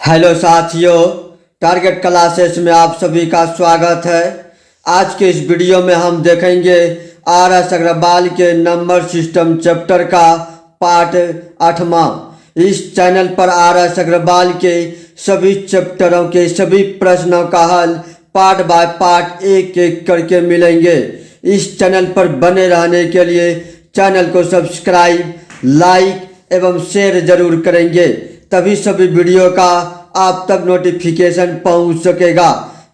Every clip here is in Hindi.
हेलो साथियों, टारगेट क्लासेस में आप सभी का स्वागत है। आज के इस वीडियो में हम देखेंगे आर.एस. अग्रवाल के नंबर सिस्टम चैप्टर का पार्ट 8वां। इस चैनल पर आर.एस. अग्रवाल के सभी चैप्टरों के सभी प्रश्नों का हल पार्ट बाय पार्ट एक एक करके मिलेंगे। इस चैनल पर बने रहने के लिए चैनल को सब्सक्राइब, लाइक एवं शेयर जरूर करेंगे, तभी सभी वीडियो का आप तक नोटिफिकेशन पहुंच सकेगा।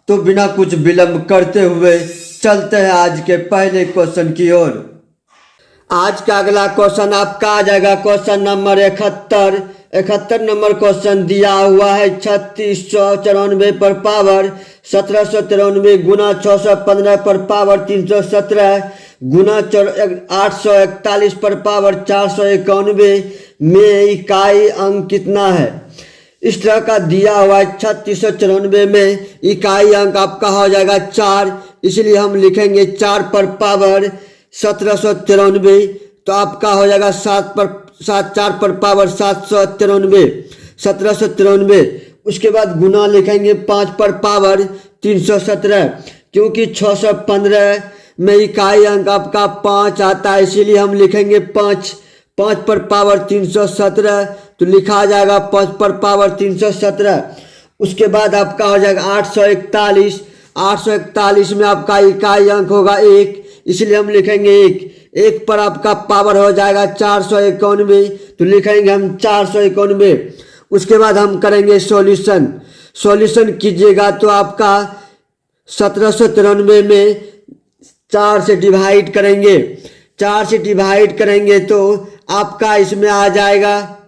तो बिना कुछ विलंब करते हुए चलते हैं आज के पहले क्वेश्चन की ओर। आज का अगला क्वेश्चन आपका आ जाएगा क्वेश्चन नंबर 71 नंबर क्वेश्चन दिया हुआ है 3694 पर पावर 1793 गुना 615 पर पावर 317 गुना 841 पर पावर 491 में इकाई अंक कितना है। इस तरह का दिया हुआ है 3694 में इकाई अंक आपका हो जाएगा 4, इसलिए हम लिखेंगे 4 पर पावर 1793, तो आपका हो जाएगा 4 पर पावर 1793। उसके बाद गुना लिखेंगे 5 पर पावर 317, क्योंकि 615 में इकाई अंक आपका 5 आता है, इसीलिए हम लिखेंगे 5 पर पावर 317, तो लिखा जाएगा 5 पर पावर 317। उसके बाद आपका हो जाएगा 841 में आपका इकाई अंक होगा 1, इसलिए हम लिखेंगे 1 पर आपका पावर हो जाएगा 491, तो लिखेंगे हम 491। उसके बाद हम करेंगे सॉल्यूशन कीजिएगा, तो आपका 1793 में 4 से डिवाइड करेंगे तो आपका इसमें आ जाएगा,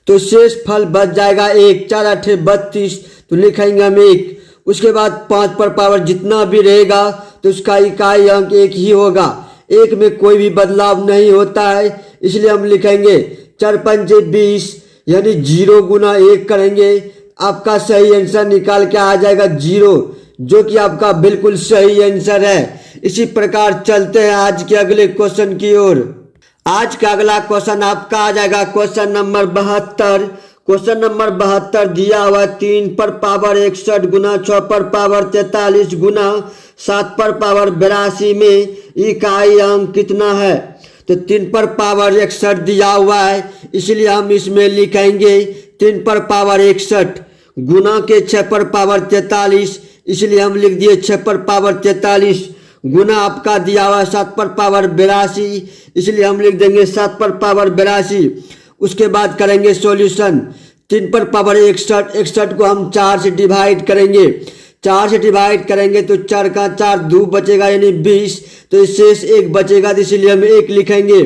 तो शेष फल बच जाएगा 1, 4 8 32, तो लिखेंगे हम 1। उसके बाद 5 पर पावर जितना भी रहेगा तो उसका इकाई अंक 1 ही होगा, 1 में कोई भी बदलाव नहीं होता है, इसलिए हम लिखेंगे 4 पंजे 20, यानी 0 गुना 1 करेंगे, आपका सही आंसर निकाल के आ जाएगा 0, जो कि आपका बिल्कुल सही आंसर है। इसी प्रकार चलते हैं आज के अगले क्वेश्चन की ओर। आज का अगला क्वेश्चन आपका आ जाएगा क्वेश्चन नंबर 72 दिया हुआ 3 पर पावर 61 गुना 6 पर पावर 43 गुना 7 पर पावर 82 में इकाई अंक कितना है। तो 3 पर पावर 61 दिया हुआ है, इसलिए हम इसमें लिखेंगे 3 पर पावर 61 गुना के 6 पर पावर 43, इसलिए हम लिख दिए 6 पर पावर 43 गुना आपका दिया हुआ 7 पर पावर 82, इसलिए हम लिख देंगे 7 पर पावर 82। उसके बाद करेंगे सॉल्यूशन। 3 पर पावर 61 को हम 4 से डिवाइड करेंगे, तो 4 का 4 2 बचेगा यानी 20, तो शेष 1 बचेगा, तो इसलिए हम 1 लिखेंगे।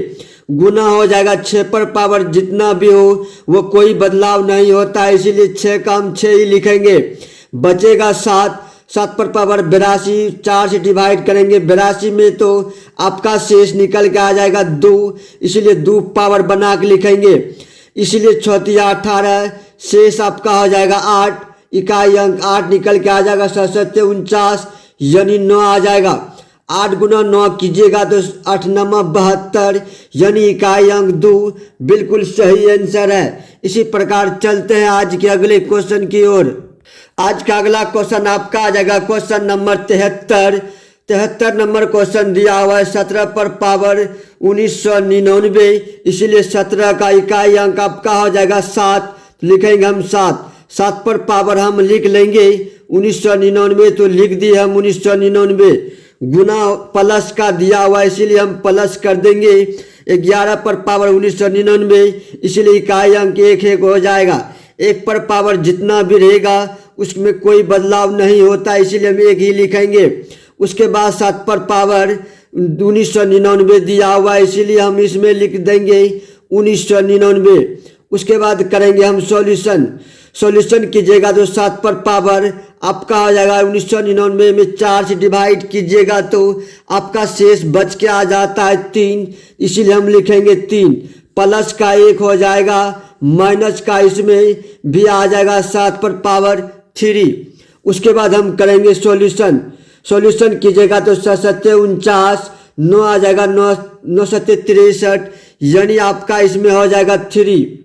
गुना हो जाएगा 6 पर पावर जितना भी हो वो कोई बदलाव नहीं होता है, इसीलिए 6 का हम 6 ही लिखेंगे। बचेगा 7 पर पावर 82, 4 से डिवाइड करेंगे 82 में, तो आपका शेष निकल के आ जाएगा 2, इसलिए 2 पावर बना के लिखेंगे, इसलिए 6 18, शेष आपका हो जाएगा 8, इकाई अंक 8 निकल के आ जाएगा 7 49, यानी 9 आ जाएगा। 8 गुना 9 कीजिएगा तो 8 9 72, यानी इकाई अंक 2 बिल्कुल सही आंसर है। इसी प्रकार चलते हैं आज के अगले क्वेश्चन की ओर। आज का अगला क्वेश्चन आपका आ जाएगा क्वेश्चन नंबर 73 नंबर क्वेश्चन दिया हुआ है 17 पर पावर 1999, इसलिए 17 का इकाई अंक आपका हो जाएगा 7, लिखेंगे हम 7 पर पावर हम लिख लेंगे 1999, तो लिख दिए हम 1999 गुना प्लस का दिया हुआ, इसीलिए हम प्लस कर देंगे 11 पर पावर 1999, इसलिए इकाई अंक 1 हो जाएगा। 1 पर पावर जितना भी रहेगा उसमें कोई बदलाव नहीं होता, इसीलिए हम 1 ही लिखेंगे। उसके बाद 7 पर पावर 1999 दिया हुआ है, इसीलिए हम इसमें लिख देंगे 1999। उसके बाद करेंगे हम सॉल्यूशन कीजिएगा, तो 7 पर पावर आपका हो जाएगा 1999 में 4 से डिवाइड कीजिएगा तो आपका शेष बच के आ जाता है 3, इसीलिए हम लिखेंगे 3, प्लस का 1 हो जाएगा, माइनस का इसमें भी आ जाएगा 7 पर पावर 3। उसके बाद हम करेंगे सॉल्यूशन कीजिएगा तो 7 49, 9 आ जाएगा 9 7 63, यानी आपका इसमें हो जाएगा 3।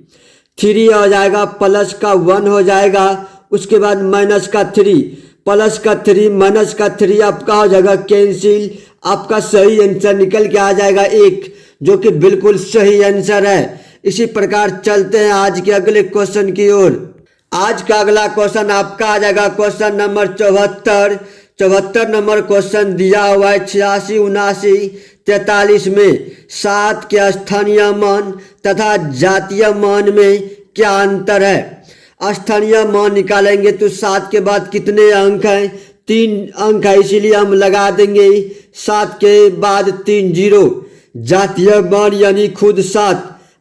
3 हो जाएगा, प्लस का 1 हो जाएगा, उसके बाद माइनस का 3, प्लस का 3 माइनस का 3 आपका हो जाएगा कैंसिल। आपका सही आंसर निकल के आ जाएगा 1, जो कि बिल्कुल सही आंसर है। इसी प्रकार चलते हैं आज के अगले क्वेश्चन की ओर। आज का अगला क्वेश्चन आपका आ जाएगा क्वेश्चन नंबर 74। 74 नंबर क्वेश्चन दिया हुआ है 86, 79, 43 में 7 के स्थानीय मान तथा जातीय मान में क्या अंतर है। स्थानीय मान निकालेंगे तो 7 के बाद कितने अंक हैं, 3 अंक है, इसीलिए हम लगा देंगे 7 के बाद 3 जीरो। जातीय मान यानी खुद 7,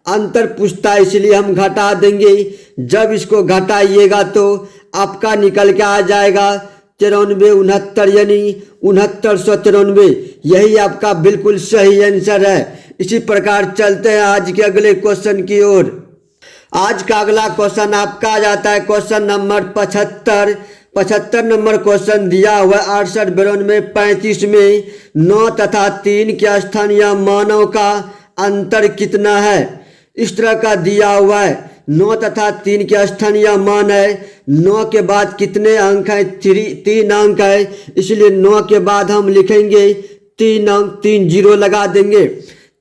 अंतर पूछता है इसलिए हम घटा देंगे। जब इसको घटाइएगा तो आपका निकल के आ जाएगा 93, 69 यानी 6993। यही आपका बिल्कुल सही आंसर है। इसी प्रकार चलते हैं आज के अगले क्वेश्चन की ओर। आज का अगला क्वेश्चन आपका आ जाता है क्वेश्चन नंबर 75। 75 नंबर क्वेश्चन दिया हुआ है 68, 92, 35 में 9 तथा 3 के स्थानीय मानों का अंतर कितना है। इस तरह का दिया हुआ है 9 तथा 3 के स्थानीय मान है। 9 के बाद कितने अंक है, 3 अंक है, इसलिए 9 के बाद हम लिखेंगे 3 अंक, 3 जीरो लगा देंगे।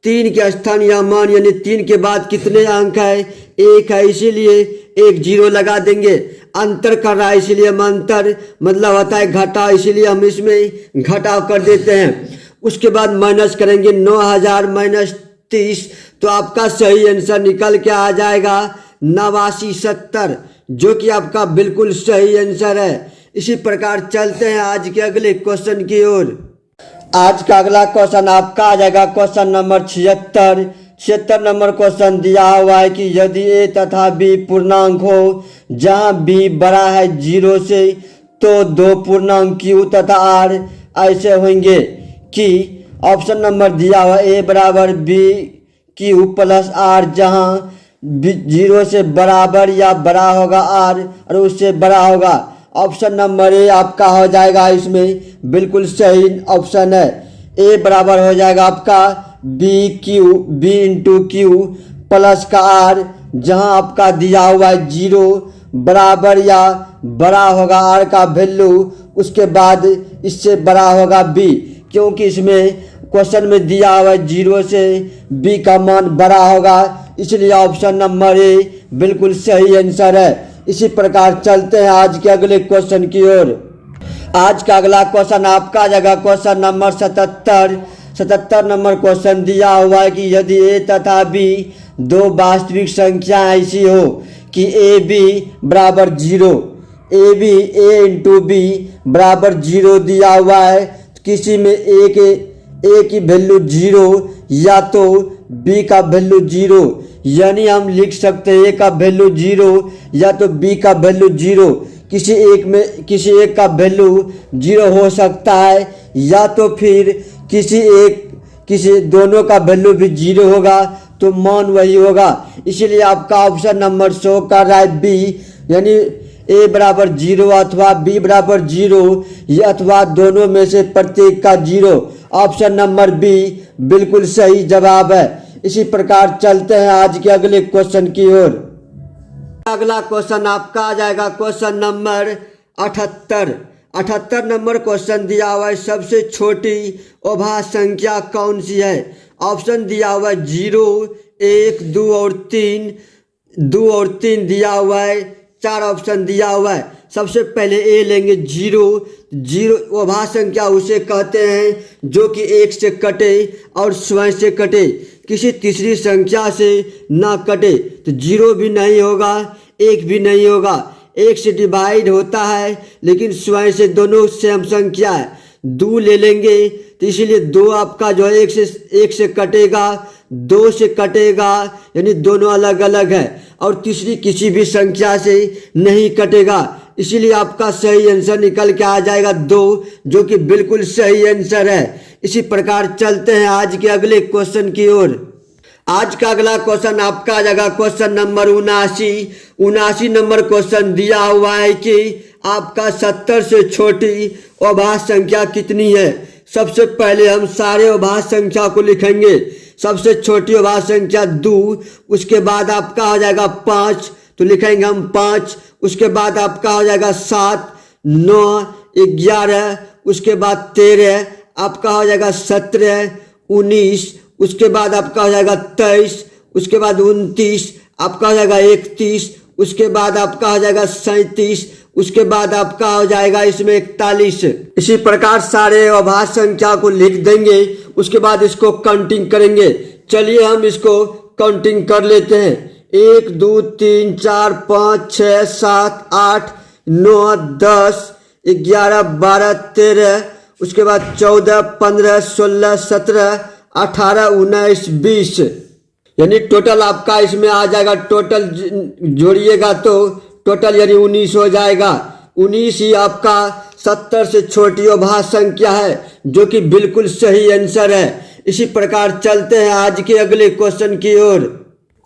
3 के स्थानीय मान यानी 3 के बाद कितने अंक है, 1 है, इसीलिए 1 जीरो लगा देंगे। अंतर कर रहा है इसलिए हम अंतर मतलब होता है घटा, इसीलिए हम इसमें घटाव कर देते हैं। उसके बाद माइनस करेंगे 9000 माइनस 30, तो आपका सही आंसर निकल के आ जाएगा 8970, जो कि आपका बिल्कुल सही आंसर है। इसी प्रकार चलते हैं आज के अगले क्वेश्चन की ओर। आज का अगला क्वेश्चन आपका आ जाएगा क्वेश्चन नंबर 76। 76 नंबर क्वेश्चन दिया हुआ है कि यदि ए तथा बी पूर्णांक हो, जहां बी बड़ा है 0 से, तो 2 पूर्णांक क्यू तथा आर ऐसे होंगे कि ऑप्शन नंबर दिया हुआ ए बराबर बी क्यू प्लस आर, जहां 0 से बराबर या बड़ा होगा आर और उससे बड़ा होगा। ऑप्शन नंबर ए आपका हो जाएगा इसमें बिल्कुल सही ऑप्शन है। ए बराबर हो जाएगा आपका बी इंटू क्यू प्लस का आर, जहां आपका दिया हुआ है 0 बराबर या बड़ा होगा आर का वैल्यू, उसके बाद इससे बड़ा होगा बी, क्योंकि इसमें क्वेश्चन में दिया हुआ है 0 से बी का मान बड़ा होगा, इसलिए ऑप्शन नंबर ए बिल्कुल सही आंसर है। इसी प्रकार चलते हैं आज के अगले क्वेश्चन की ओर। आज का अगला क्वेश्चन आपका आ जाएगा क्वेश्चन नंबर 77। 77 नंबर क्वेश्चन दिया हुआ है कि यदि ए तथा बी 2 वास्तविक संख्या ऐसी हो कि ए बी बराबर 0, ए इंटू बी बराबर 0 दिया हुआ है, किसी में ए की वैल्यू 0 या तो बी का वैल्यू 0, यानी हम लिख सकते हैं ए का वैल्यू 0 या तो बी का वैल्यू 0। किसी एक का वैल्यू 0 हो सकता है, या तो फिर किसी दोनों का वैल्यू भी 0 होगा, तो मान वही होगा। इसीलिए आपका ऑप्शन नंबर शो कर रहा है बी, यानी ए बराबर 0 अथवा बी बराबर 0, या अथवा दोनों में से प्रत्येक का 0। ऑप्शन नंबर बी बिल्कुल सही जवाब है। इसी प्रकार चलते हैं आज के अगले क्वेश्चन की ओर। अगला क्वेश्चन आपका आ जाएगा क्वेश्चन नंबर 78। 78 नंबर क्वेश्चन दिया हुआ है सबसे छोटी अभाज्य संख्या कौन सी है। ऑप्शन दिया हुआ है 0, 1, 2 और 3। 2 और 3 दिया हुआ है, 4 ऑप्शन दिया हुआ है। सबसे पहले ए लेंगे 0 अभाज्य संख्या उसे कहते हैं जो कि 1 से कटे और स्वयं से कटे, किसी तीसरी संख्या से ना कटे। तो 0 भी नहीं होगा, 1 भी नहीं होगा। 1 से डिवाइड होता है लेकिन स्वयं से दोनों सेम संख्या है। 2 ले लेंगे तो इसीलिए 2 आपका जो है 1 से कटेगा, 2 से कटेगा, यानी दोनों अलग अलग है। और तीसरी किसी भी संख्या से नहीं कटेगा, इसीलिए आपका सही आंसर निकल के आ जाएगा 2, जो कि बिल्कुल सही आंसर है। इसी प्रकार चलते हैं आज के अगले क्वेश्चन की ओर। आज का अगला क्वेश्चन आपका आ जाएगा क्वेश्चन नंबर 79। 79 नंबर क्वेश्चन दिया हुआ है कि आपका 70 से छोटी अभाज्य संख्या कितनी है। सबसे पहले हम सारे अभाज्य संख्या को लिखेंगे। सबसे छोटी अभाज्य संख्या 2, उसके बाद आपका हो जाएगा 5, तो लिखेंगे हम 5, उसके बाद आपका हो जाएगा 7, 9, 11, उसके बाद 13, आपका हो जाएगा 17, 19, उसके बाद आपका हो जाएगा 23, उसके बाद 29, आपका हो जाएगा 31, उसके बाद आपका हो जाएगा 37, उसके बाद आपका हो जाएगा इसमें 41। इसी प्रकार सारे अभाज्य संख्या को लिख देंगे, उसके बाद इसको काउंटिंग करेंगे। चलिए हम इसको काउंटिंग कर लेते हैं। 1 2 3 4 5 6 7 8 9 10 11 12 13, उसके बाद 14 15 16 17 18 19 20, यानी टोटल आपका इसमें आ जाएगा। टोटल जोड़िएगा तो टोटल यानी 19 हो जाएगा। 19 ही आपका 70 से छोटी अभाज्य संख्या है, जो कि बिल्कुल सही आंसर है। इसी प्रकार चलते हैं आज के अगले क्वेश्चन की ओर।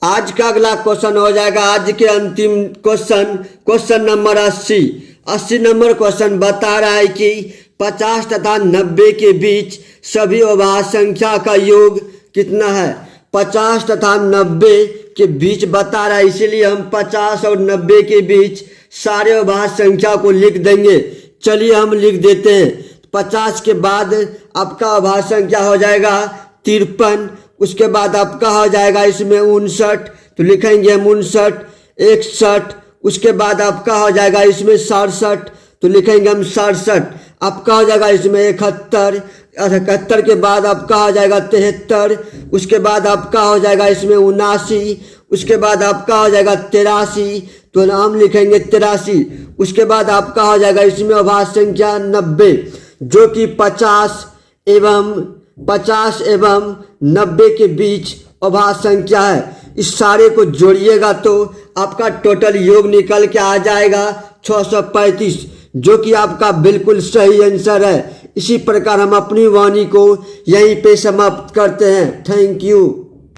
आज का अगला क्वेश्चन हो जाएगा आज के अंतिम क्वेश्चन नंबर 80। 80 नंबर क्वेश्चन बता रहा है कि 50 तथा 90 के बीच सभी अभाज्य संख्या का योग कितना है। 50 तथा 90 के बीच बता रहा है, इसीलिए हम 50 और 90 के बीच सारे अभाज्य संख्या को लिख देंगे। चलिए हम लिख देते हैं। 50 के बाद आपका अभाज्य संख्या हो जाएगा 53, उसके बाद आपका हो जाएगा इसमें 59, तो लिखेंगे हम 59, 61, उसके बाद आपका हो जाएगा इसमें 67, तो लिखेंगे हम 67, आपका हो जाएगा इसमें 71, 71 के बाद आपका हो जाएगा 73, उसके बाद आपका हो जाएगा इसमें 79, उसके बाद आपका हो जाएगा 83, तो नाम लिखेंगे 83, उसके बाद आपका हो जाएगा इसमें अभाज्य संख्या 90, जो कि 50 एवं 90 के बीच अभाज्य संख्या है। इस सारे को जोड़िएगा तो आपका टोटल योग निकल के आ जाएगा 635, जो कि आपका बिल्कुल सही आंसर है। इसी प्रकार हम अपनी वाणी को यहीं पे समाप्त करते हैं। Thank you.